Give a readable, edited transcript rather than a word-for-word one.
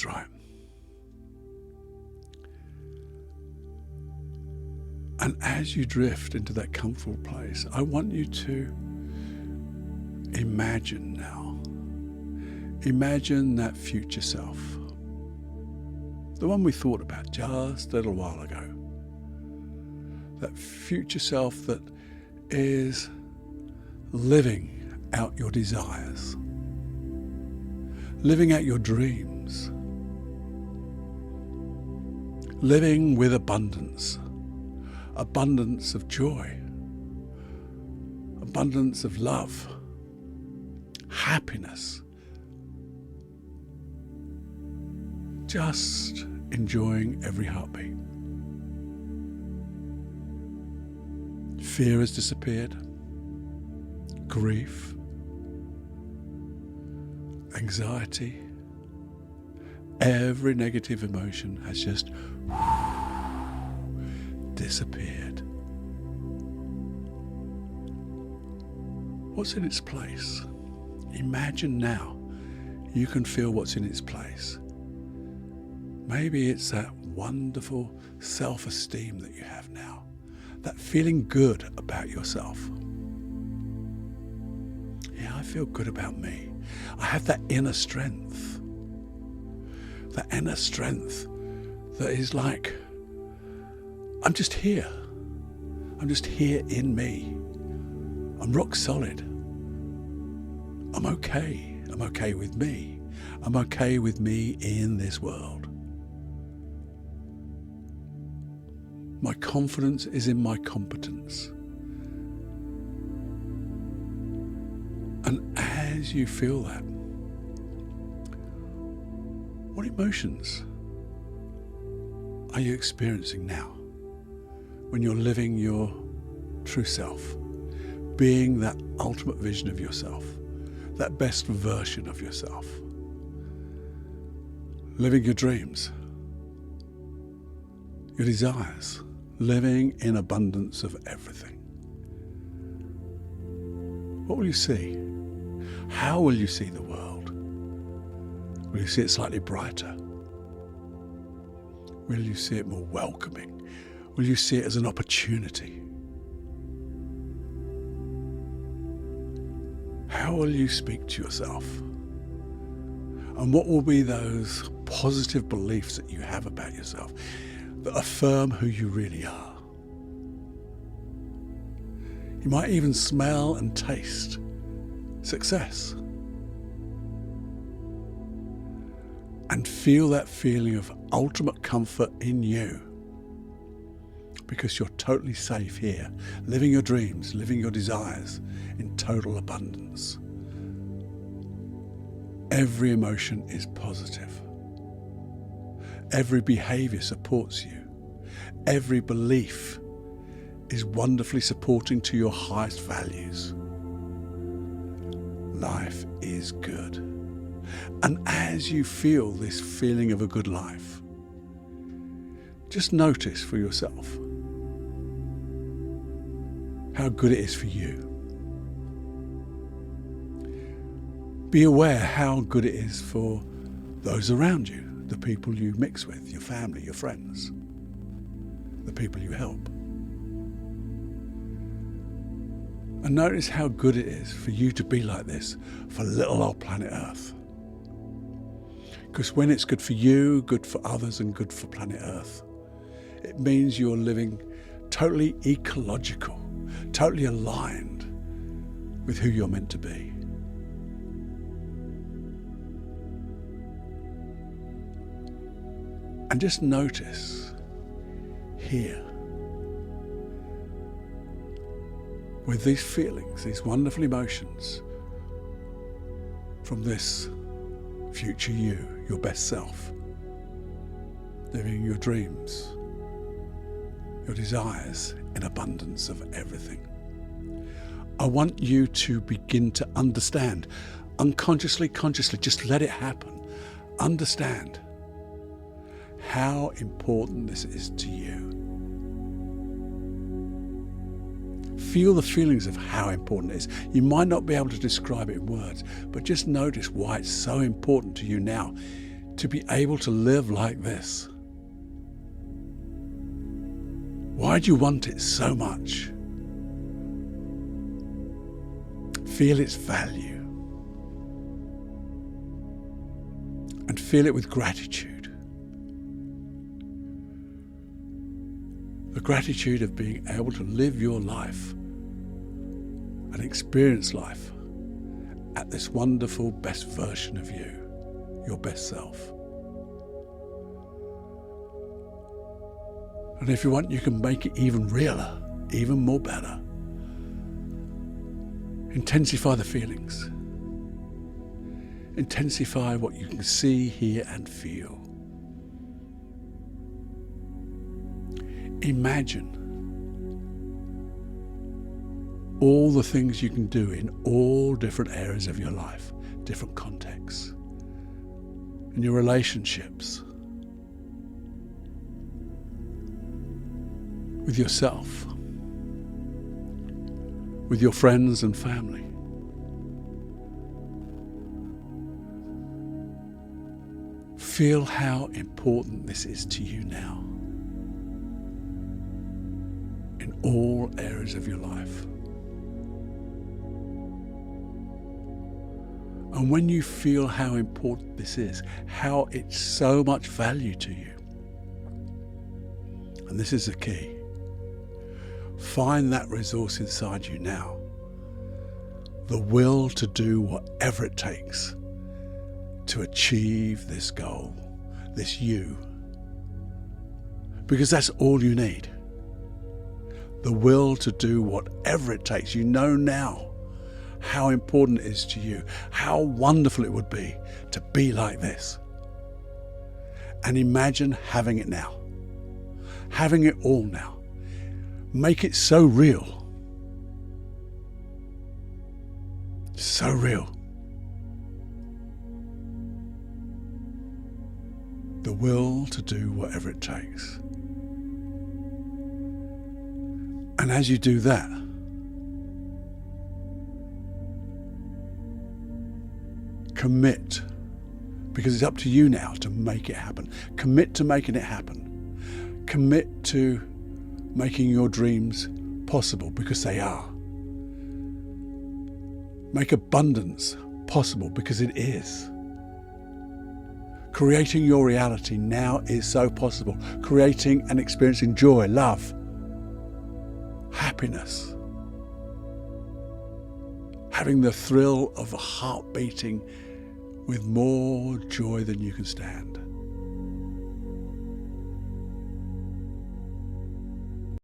That's right. And as you drift into that comfortable place, I want you to imagine now. Imagine that future self. The one we thought about just a little while ago. That future self that is living out your desires. Living out your dreams. Living with abundance. Abundance of joy. Abundance of love. Happiness. Just enjoying every heartbeat. Fear has disappeared. Grief. Anxiety. Every negative emotion has just disappeared. What's in its place? Imagine now you can feel what's in its place. Maybe it's that wonderful self-esteem that you have now, that feeling good about yourself. Yeah, I feel good about me. I have that inner strength. That inner strength that is like, I'm just here. I'm just here in me. I'm rock solid. I'm okay. I'm okay with me. I'm okay with me in this world. My confidence is in my competence. And as you feel that, what emotions are you experiencing now when you're living your true self, being that ultimate vision of yourself, that best version of yourself, living your dreams, your desires, living in abundance of everything? What will you see? How will you see the world? Will you see it slightly brighter? Will you see it more welcoming? Will you see it as an opportunity? How will you speak to yourself? And what will be those positive beliefs that you have about yourself that affirm who you really are? You might even smell and taste success. And feel that feeling of ultimate comfort in you, because you're totally safe here, living your dreams, living your desires in total abundance. Every emotion is positive. Every behavior supports you. Every belief is wonderfully supporting to your highest values. Life is good. And as you feel this feeling of a good life, just notice for yourself how good it is for you. Be aware how good it is for those around you, the people you mix with, your family, your friends, the people you help. And notice how good it is for you to be like this for little old planet Earth. Because when it's good for you, good for others, and good for planet Earth, it means you're living totally ecological, totally aligned with who you're meant to be. And just notice here, with these feelings, these wonderful emotions from this future you, your best self, living your dreams, your desires in abundance of everything. I want you to begin to understand, unconsciously, consciously, just let it happen. Understand how important this is to you. Feel the feelings of how important it is. You might not be able to describe it in words, but just notice why it's so important to you now to be able to live like this? Why do you want it so much? Feel its value and feel it with gratitude. The gratitude of being able to live your life and experience life at this wonderful best version of you, your best self. And if you want, you can make it even realer, even more better. Intensify the feelings. Intensify what you can see, hear, and feel. Imagine all the things you can do in all different areas of your life, different contexts, in your relationships, with yourself, with your friends and family. Feel how important this is to you now, in all areas of your life. And when you feel how important this is, how it's so much value to you, and this is the key, find that resource inside you now, the will to do whatever it takes to achieve this goal, this you. Because that's all you need. The will to do whatever it takes. You know now how important it is to you, how wonderful it would be to be like this. And imagine having it now, having it all now. Make it so real. So real. The will to do whatever it takes. And as you do that, commit, because it's up to you now to make it happen. Commit to making it happen. Commit to making your dreams possible, because they are. Make abundance possible, because it is. Creating your reality now is so possible. Creating and experiencing joy, love, happiness. Having the thrill of a heart beating with more joy than you can stand.